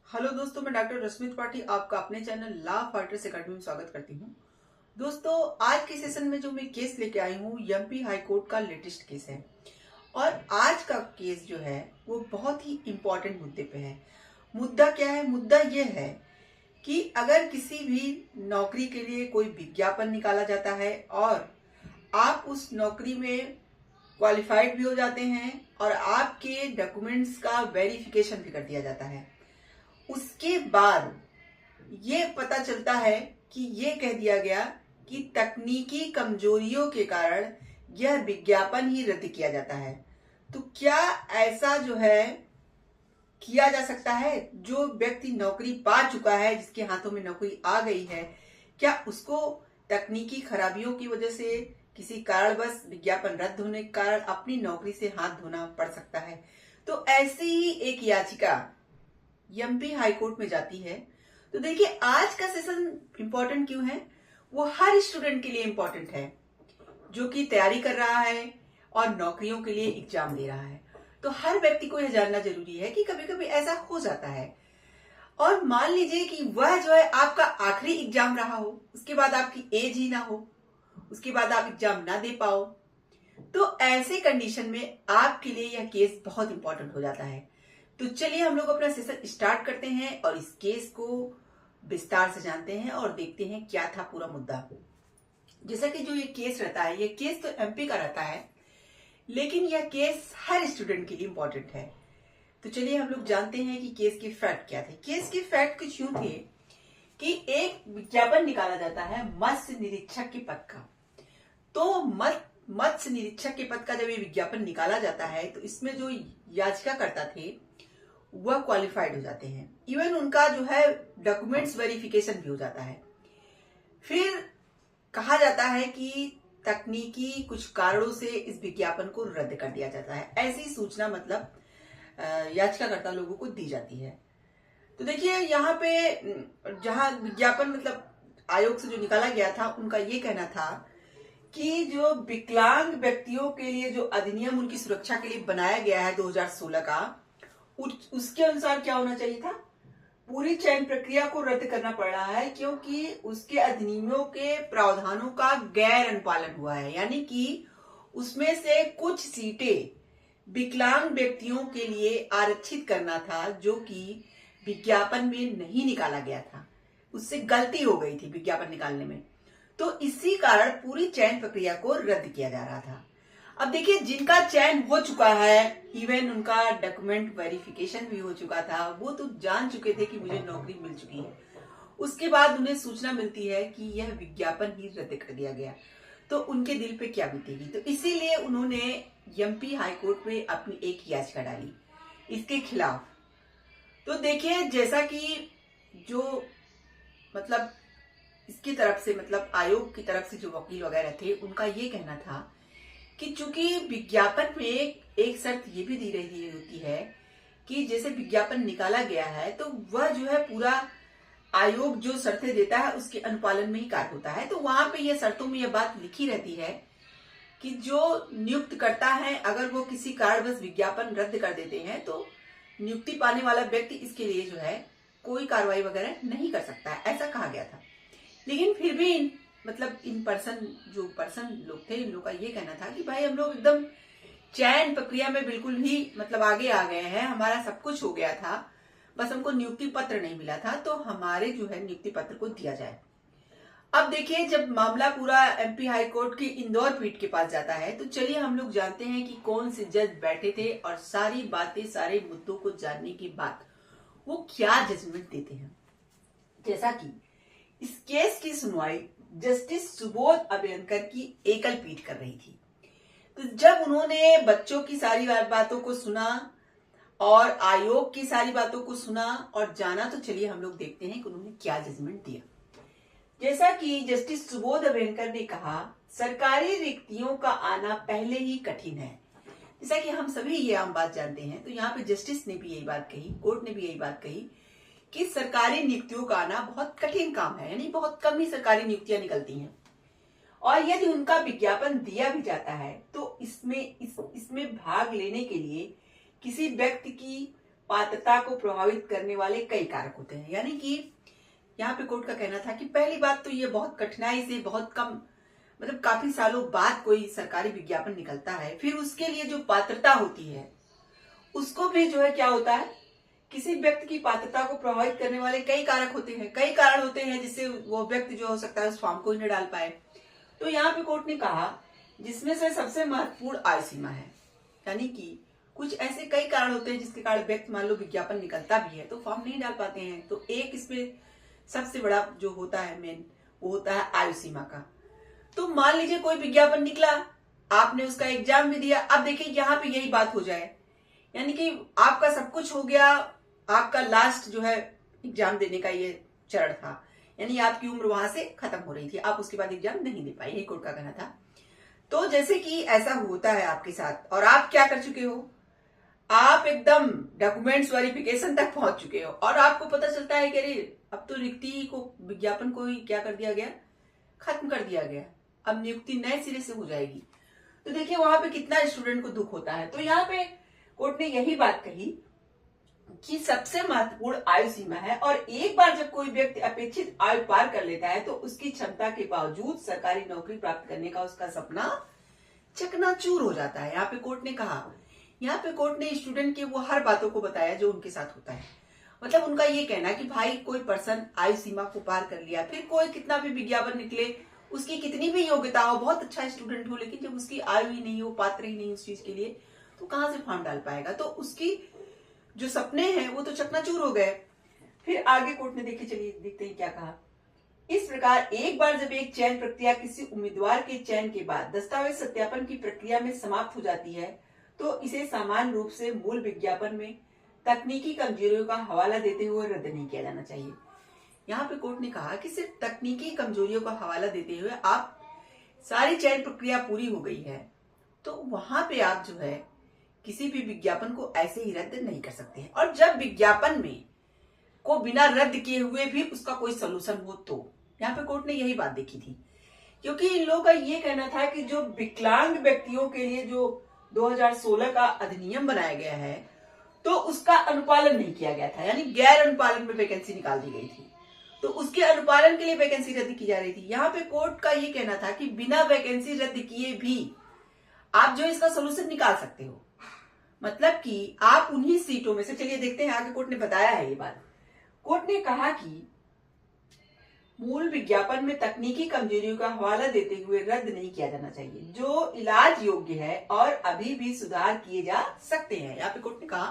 Hello दोस्तों, मैं doctor रश्मि त्रिपाठी आपका अपने चैनल लॉ फाइटर्स एकेडमी में स्वागत करती हूँ। दोस्तों, आज के सेशन में जो मैं केस लेके आई हूँ, एमपी हाई कोर्ट का लेटेस्ट केस है। और आज का केस जो है वो बहुत ही इम्पोर्टेंट मुद्दे पे है। मुद्दा क्या है? मुद्दा ये है कि अगर किसी भी नौकरी के लिए कोई विज्ञापन निकाला जाता है और आप उस नौकरी में क्वालिफाइड भी हो जाते हैं और आपके डॉक्यूमेंट्स का वेरिफिकेशन भी कर दिया जाता है, उसके बाद ये पता चलता है कि ये कह दिया गया कि तकनीकी कमजोरियों के कारण यह विज्ञापन ही रद्द किया जाता है। तो क्या ऐसा जो है किया जा सकता है? जो व्यक्ति नौकरी पा चुका है, जिसके हाथों में नौकरी आ गई है, क्या उसको तकनीकी खराबियों की वजह से किसी कारणवश विज्ञापन रद्द होने के कारण अपनी नौकरी से हाथ धोना पड़ सकता है? तो ऐसी ही एक याचिका एमपी हाई कोर्ट में जाती है। तो देखिए, आज का सेशन इंपॉर्टेंट क्यों है? वो हर स्टूडेंट के लिए इंपॉर्टेंट है जो कि तैयारी कर रहा है और नौकरियों के लिए एग्जाम दे रहा है। तो हर व्यक्ति को यह जानना जरूरी है कि कभी कभी ऐसा हो जाता है और मान लीजिए कि वह जो है आपका आखिरी एग्जाम रहा हो, उसके बाद आपकी एज ही ना हो, उसके बाद आप एग्जाम ना दे पाओ, तो ऐसे कंडीशन में आपके लिए यह केस बहुत इंपॉर्टेंट हो जाता है। तो चलिए हम लोग अपना सेशन स्टार्ट करते हैं और इस केस को विस्तार से जानते हैं और देखते हैं क्या था पूरा मुद्दा। जैसा कि जो ये केस रहता है, ये केस तो एमपी का रहता है, लेकिन यह केस हर स्टूडेंट के लिए इंपॉर्टेंट है। तो चलिए हम लोग जानते हैं कि केस के फैक्ट क्या थे। केस के फैक्ट कुछ यूं थे कि एक विज्ञापन निकाला जाता है मत्स्य निरीक्षक के पद का। तो मत्स्य निरीक्षक के पद का जब ये विज्ञापन निकाला जाता है तो इसमें जो याचिकाकर्ता थे वह क्वालिफाइड हो जाते हैं। इवन उनका जो है डॉक्यूमेंट्स वेरिफिकेशन भी हो जाता है। फिर कहा जाता है कि तकनीकी कुछ कारणों से इस विज्ञापन को रद्द कर दिया जाता है। ऐसी सूचना मतलब याचिकाकर्ता लोगों को दी जाती है। तो देखिए, यहाँ पे जहां विज्ञापन मतलब आयोग से जो निकाला गया था, उनका ये कहना था कि जो विकलांग व्यक्तियों के लिए जो अधिनियम उनकी सुरक्षा के लिए बनाया गया है 2016 का, उसके अनुसार क्या होना चाहिए था? पूरी चयन प्रक्रिया को रद्द करना पड़ रहा है क्योंकि उसके अधिनियमों के प्रावधानों का गैर अनुपालन हुआ है। यानी कि उसमें से कुछ सीटें विकलांग व्यक्तियों के लिए आरक्षित करना था, जो कि विज्ञापन में नहीं निकाला गया था। उससे गलती हो गई थी विज्ञापन निकालने में। तो इसी कारण पूरी चयन प्रक्रिया को रद्द किया जा रहा था। अब देखिए, जिनका चयन हो चुका है, इवन उनका डॉक्यूमेंट वेरिफिकेशन भी हो चुका था, वो तो जान चुके थे कि मुझे नौकरी मिल चुकी है। उसके बाद उन्हें सूचना मिलती है कि यह विज्ञापन ही रद्द कर दिया गया, तो उनके दिल पे क्या बीतेगी। तो इसीलिए उन्होंने एमपी हाई कोर्ट में अपनी एक याचिका डाली इसके खिलाफ। तो देखिए, जैसा कि जो मतलब इसकी तरफ से मतलब आयोग की तरफ से जो वकील वगैरह थे, उनका ये कहना था कि चूंकि विज्ञापन में एक शर्त ये भी दी रही होती है कि जैसे विज्ञापन निकाला गया है तो वह जो है पूरा आयोग जो शर्तें देता है उसके अनुपालन में ही कार्य होता है। तो वहां पे ये शर्तों में यह बात लिखी रहती है कि जो नियुक्त करता है, अगर वो किसी कारणवश विज्ञापन रद्द कर देते हैं तो नियुक्ति पाने वाला व्यक्ति इसके लिए जो है कोई कार्रवाई वगैरह नहीं कर सकता है, ऐसा कहा गया था। लेकिन फिर भी मतलब इन पर्सन लोग थे, इन लोग का ये कहना था कि भाई हम लोग एकदम चयन प्रक्रिया में बिल्कुल ही मतलब आगे आ गए हैं, हमारा सब कुछ हो गया था, बस हमको नियुक्ति पत्र नहीं मिला था, तो हमारे जो है नियुक्ति पत्र को दिया जाए। अब देखिए, जब मामला पूरा एमपी हाई कोर्ट की इंदौर पीठ के पास जाता है, तो चलिए हम लोग जानते हैं कि कौन से जज बैठे थे और सारी बातें, सारे मुद्दों को जानने के बाद वो क्या जजमेंट देते हैं। जैसा कि इस केस की सुनवाई जस्टिस सुबोध अभ्यंकर की एकल पीठ कर रही थी। तो जब उन्होंने बच्चों की सारी बातों को सुना और आयोग की सारी बातों को सुना और जाना, तो चलिए हम लोग देखते हैं कि उन्होंने क्या जजमेंट दिया। जैसा कि जस्टिस सुबोध अभ्यंकर ने कहा, सरकारी रिक्तियों का आना पहले ही कठिन है। जैसा कि हम सभी ये आम बात जानते हैं, तो यहाँ पे जस्टिस ने भी यही बात कही, कोर्ट ने भी यही बात कही कि सरकारी नियुक्तियों का आना बहुत कठिन काम है, यानी बहुत कम ही सरकारी नियुक्तियां निकलती हैं और यदि उनका विज्ञापन दिया भी जाता है तो इसमें भाग लेने के लिए किसी व्यक्ति की पात्रता को प्रभावित करने वाले कई कारक होते हैं। यानी कि यहाँ पे कोर्ट का कहना था कि पहली बात तो ये बहुत कठिनाई से बहुत कम मतलब काफी सालों बाद कोई सरकारी विज्ञापन निकलता है, फिर उसके लिए जो पात्रता होती है उसको भी जो है क्या होता है, किसी व्यक्ति की पात्रता को प्रभावित करने वाले कई कारक होते हैं, कई कारण होते हैं जिससे वो व्यक्ति जो हो सकता है उस फॉर्म को ही न डाल पाए। तो यहाँ पे कोर्ट ने कहा जिसमें से सबसे महत्वपूर्ण आयु सीमा है। यानी कि कुछ ऐसे कई कारण होते हैं जिसके कारण व्यक्ति मान लो विज्ञापन निकलता भी है तो फॉर्म नहीं डाल पाते हैं। तो एक इसमें सबसे बड़ा जो होता है मेन, वो होता है आयु सीमा का। तो मान लीजिए कोई विज्ञापन निकला, आपने उसका एग्जाम भी दिया, अब देखिए यहाँ पे यही बात हो जाए, यानी कि आपका सब कुछ हो गया, आपका लास्ट जो है एग्जाम देने का ये चरण था, यानी आपकी उम्र वहां से खत्म हो रही थी, आप उसके बाद एग्जाम नहीं दे पाए, यही कोर्ट का कहना था। तो जैसे कि ऐसा होता है आपके साथ और आप क्या कर चुके हो, आप एकदम डॉक्यूमेंट्स वेरिफिकेशन तक पहुंच चुके हो और आपको पता चलता है कि अरे अब तो नियुक्ति को विज्ञापन को ही क्या कर दिया गया, खत्म कर दिया गया, अब नियुक्ति नए सिरे से हो जाएगी। तो देखिए वहां पे कितना स्टूडेंट को दुख होता है। तो यहाँ पे कोर्ट ने यही बात कही कि सबसे महत्वपूर्ण आयु सीमा है और एक बार जब कोई व्यक्ति अपेक्षित आयु पार कर लेता है तो उसकी क्षमता के बावजूद सरकारी नौकरी प्राप्त करने का उसका सपना चकनाचूर हो जाता है। यहाँ पे कोर्ट ने कहा, यहाँ पे कोर्ट ने स्टूडेंट के वो हर बातों को बताया जो उनके साथ होता है। मतलब उनका ये कहना है कि भाई कोई पर्सन आयु सीमा को पार कर लिया, फिर कोई कितना भी विज्ञापन निकले, उसकी कितनी भी योग्यता हो, बहुत अच्छा स्टूडेंट हो, लेकिन जब उसकी आयु ही नहीं हो, पात्र ही नहीं उस चीज के लिए, तो कहां से फॉर्म डाल पाएगा। तो उसकी जो सपने हैं वो तो चकनाचूर हो गए। फिर आगे कोर्ट ने देखिए, चलिए देखते हैं क्या कहा। इस प्रकार एक बार जब एक चयन प्रक्रिया किसी उम्मीदवार के चयन के बाद दस्तावेज सत्यापन की प्रक्रिया में समाप्त हो जाती है तो इसे सामान्य रूप से मूल विज्ञापन में तकनीकी कमजोरियों का हवाला देते हुए रद्द नहीं किया जाना चाहिए। यहाँ पे कोर्ट ने कहा कि सिर्फ तकनीकी कमजोरियों का हवाला देते हुए आप सारी चयन प्रक्रिया पूरी हो गई है तो वहां पे आप जो है किसी भी विज्ञापन को ऐसे ही रद्द नहीं कर सकते हैं। और जब विज्ञापन में को बिना रद्द किए हुए भी उसका कोई सोल्यूशन हो तो यहाँ पे कोर्ट ने यही बात देखी थी, क्योंकि इन लोगों का ये कहना था कि जो विकलांग व्यक्तियों के लिए जो 2016 का अधिनियम बनाया गया है तो उसका अनुपालन नहीं किया गया था, यानी गैर अनुपालन में वैकेंसी निकाल दी गई थी, तो उसके अनुपालन के लिए वैकेंसी रद्द की जा रही थी। यहाँ पे कोर्ट का ये कहना था कि बिना वैकेंसी रद्द किए भी आप जो इसका सोल्यूशन निकाल सकते हो। मतलब कि आप उन्हीं सीटों में से, चलिए देखते हैं आगे कोर्ट ने बताया है ये बात। कोर्ट ने कहा कि मूल विज्ञापन में तकनीकी कमजोरियों का हवाला देते हुए रद्द नहीं किया जाना चाहिए जो इलाज योग्य है और अभी भी सुधार किए जा सकते हैं। यहाँ पे कोर्ट ने कहा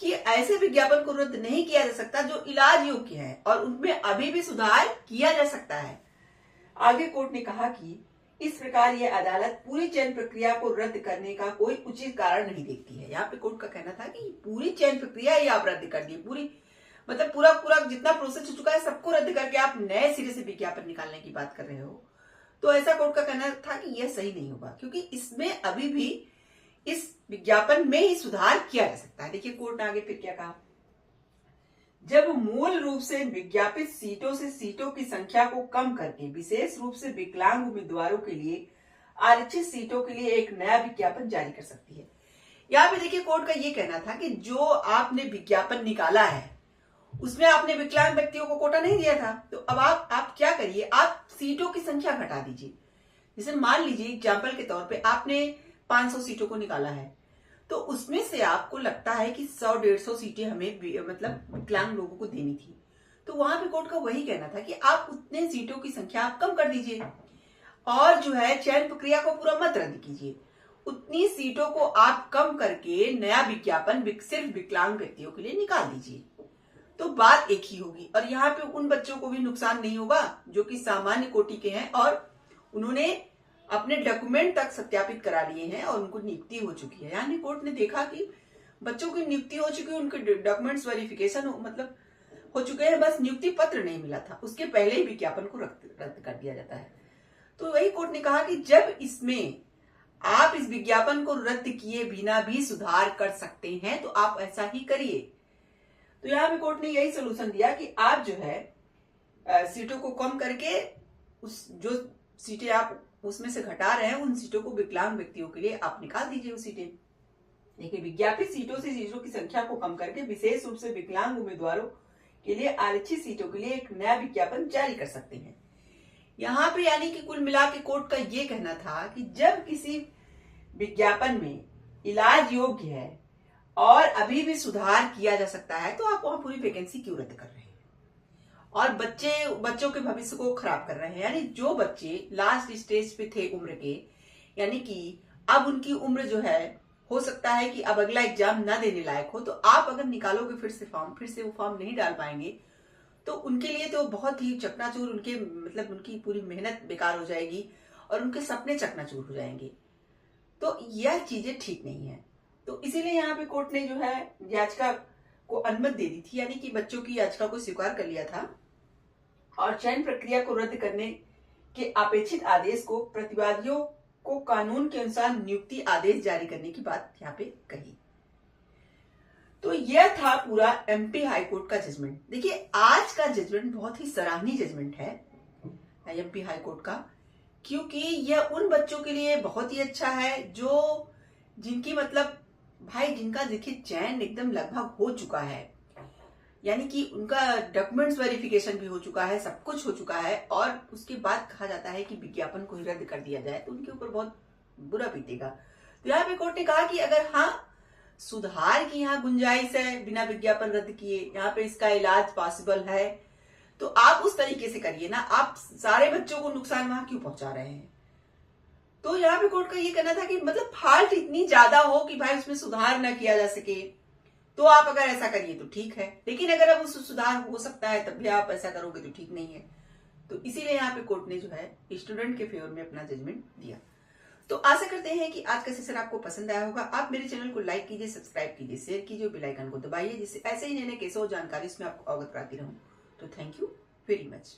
कि ऐसे विज्ञापन को रद्द नहीं किया जा सकता जो इलाज योग्य है और उनमें अभी भी सुधार किया जा सकता है। आगे कोर्ट ने कहा कि इस प्रकार यह अदालत पूरी चयन प्रक्रिया को रद्द करने का कोई उचित कारण नहीं देखती है। यहाँ पे कोर्ट का कहना था कि पूरी चयन प्रक्रिया ही आप रद्द कर दी, पूरी मतलब पूरा जितना प्रोसेस हो चुका है सबको रद्द करके आप नए सिरे से विज्ञापन निकालने की बात कर रहे हो, तो ऐसा कोर्ट का कहना था कि यह सही नहीं होगा क्योंकि इसमें अभी भी इस विज्ञापन में ही सुधार किया जा सकता है। देखिए कोर्ट ने आगे फिर क्या कहा, जब मूल रूप से विज्ञापित सीटों से सीटों की संख्या को कम करके विशेष रूप से विकलांग उम्मीदवारों के लिए आरक्षित सीटों के लिए एक नया विज्ञापन जारी कर सकती है। यहाँ पे देखिए कोर्ट का ये कहना था कि जो आपने विज्ञापन निकाला है उसमें आपने विकलांग व्यक्तियों को कोटा नहीं दिया था, तो अब आप क्या करिए, आप सीटों की संख्या घटा दीजिए। जैसे मान लीजिए एग्जाम्पल के तौर पे आपने 500 सीटों को निकाला है तो उसमें से आपको लगता है कि 100-150 सीटें हमें मतलब विकलांग लोगों को देनी थी, तो वहां पे कोर्ट का वही कहना था कि आप उतने सीटों की संख्या आप कम कर दीजिए और जो है चयन प्रक्रिया को पूरा मत रद्द कीजिए, उतनी सीटों को आप कम करके नया विज्ञापन सिर्फ विकलांग व्यक्तियों के लिए निकाल दीजिए, तो बात एक ही होगी। और यहाँ पे उन बच्चों को भी नुकसान नहीं होगा जो कि सामान्य कोटि के हैं और उन्होंने अपने डॉक्यूमेंट तक सत्यापित करा लिए हैं और उनको नियुक्ति हो चुकी है। यानी कोर्ट ने देखा कि बच्चों की नियुक्ति हो चुकी है, उनके डॉक्यूमेंट्स वेरिफिकेशन मतलब हो चुके हैं, बस नियुक्ति पत्र नहीं मिला था, उसके पहले ही विज्ञापन को रद्द कर दिया जाता है। तो वही कोर्ट ने कहा कि जब इसमें आप इस विज्ञापन को रद्द किए बिना भी सुधार कर सकते हैं तो आप ऐसा ही करिए। तो यहाँ पे कोर्ट ने यही सोल्यूशन दिया कि आप जो है सीटों को कम करके उस जो सीटें आप उसमें से घटा रहे हैं उन सीटों को विकलांग व्यक्तियों के लिए आप निकाल दीजिए वो सीटें। देखिए, विज्ञापित सीटों की संख्या को कम करके विशेष रूप से विकलांग उम्मीदवारों के लिए आरक्षित सीटों के लिए एक नया विज्ञापन जारी कर सकते हैं। यहाँ पे यानी कि कुल मिला के कोर्ट का ये कहना था कि जब किसी विज्ञापन में इलाज योग्य है और अभी भी सुधार किया जा सकता है, तो आप वहां पूरी वैकेंसी क्यों रद्द कर रहे हैं और बच्चों के भविष्य को खराब कर रहे हैं। यानी जो बच्चे लास्ट स्टेज पे थे उम्र के, यानी कि अब उनकी उम्र जो है, हो सकता है कि अब अगला एग्जाम ना देने लायक हो, तो आप अगर निकालोगे फिर से वो फॉर्म नहीं डाल पाएंगे, तो उनके लिए तो बहुत ही चकनाचूर, उनके मतलब उनकी पूरी मेहनत बेकार हो जाएगी और उनके सपने चकनाचूर हो जाएंगे। तो यह चीजें ठीक नहीं है। तो इसीलिए यहाँ पे कोर्ट ने जो है याचिका को अनुमति दे दी थी, यानी कि बच्चों की याचिका को स्वीकार कर लिया था और चयन प्रक्रिया को रद्द करने के अपेक्षित आदेश को प्रतिवादियों को कानून के अनुसार नियुक्ति आदेश जारी करने की बात यहाँ पे कही। तो यह था पूरा एमपी हाईकोर्ट का जजमेंट। देखिए, आज का जजमेंट बहुत ही सराहनीय जजमेंट है एमपी हाईकोर्ट का, क्योंकि यह उन बच्चों के लिए बहुत ही अच्छा है जो जिनकी मतलब भाई जिनका देखिए चयन एकदम लगभग हो चुका है, यानी कि उनका डॉक्यूमेंट्स वेरिफिकेशन भी हो चुका है, सब कुछ हो चुका है, और उसके बाद कहा जाता है कि विज्ञापन को ही रद्द कर दिया जाए, तो उनके ऊपर बहुत बुरा बीतेगा। तो यहाँ पे कोर्ट ने कहा कि अगर हाँ सुधार की यहाँ गुंजाइश है बिना विज्ञापन रद्द किए, यहाँ पे इसका इलाज पॉसिबल है, तो आप उस तरीके से करिए ना, आप सारे बच्चों को नुकसान वहां क्यों पहुंचा रहे हैं। तो यहाँ पे कोर्ट का ये कहना था कि मतलब फॉल्ट इतनी ज्यादा हो कि भाई उसमें सुधार ना किया जा सके, तो आप अगर ऐसा करिए तो ठीक है, लेकिन अगर अब उस सुधार हो सकता है तब भी आप ऐसा करोगे तो ठीक नहीं है। तो इसीलिए यहाँ पे कोर्ट ने जो है स्टूडेंट के फेवर में अपना जजमेंट दिया। तो आशा करते हैं कि आज का सेशन आपको पसंद आया होगा। आप मेरे चैनल को लाइक कीजिए, सब्सक्राइब कीजिए, शेयर कीजिए, बेल आइकन को दबाइए, जिससे ऐसे ही नए नए केस और जानकारी इसमें आपको अवगत कराती रहूं। तो थैंक यू वेरी मच।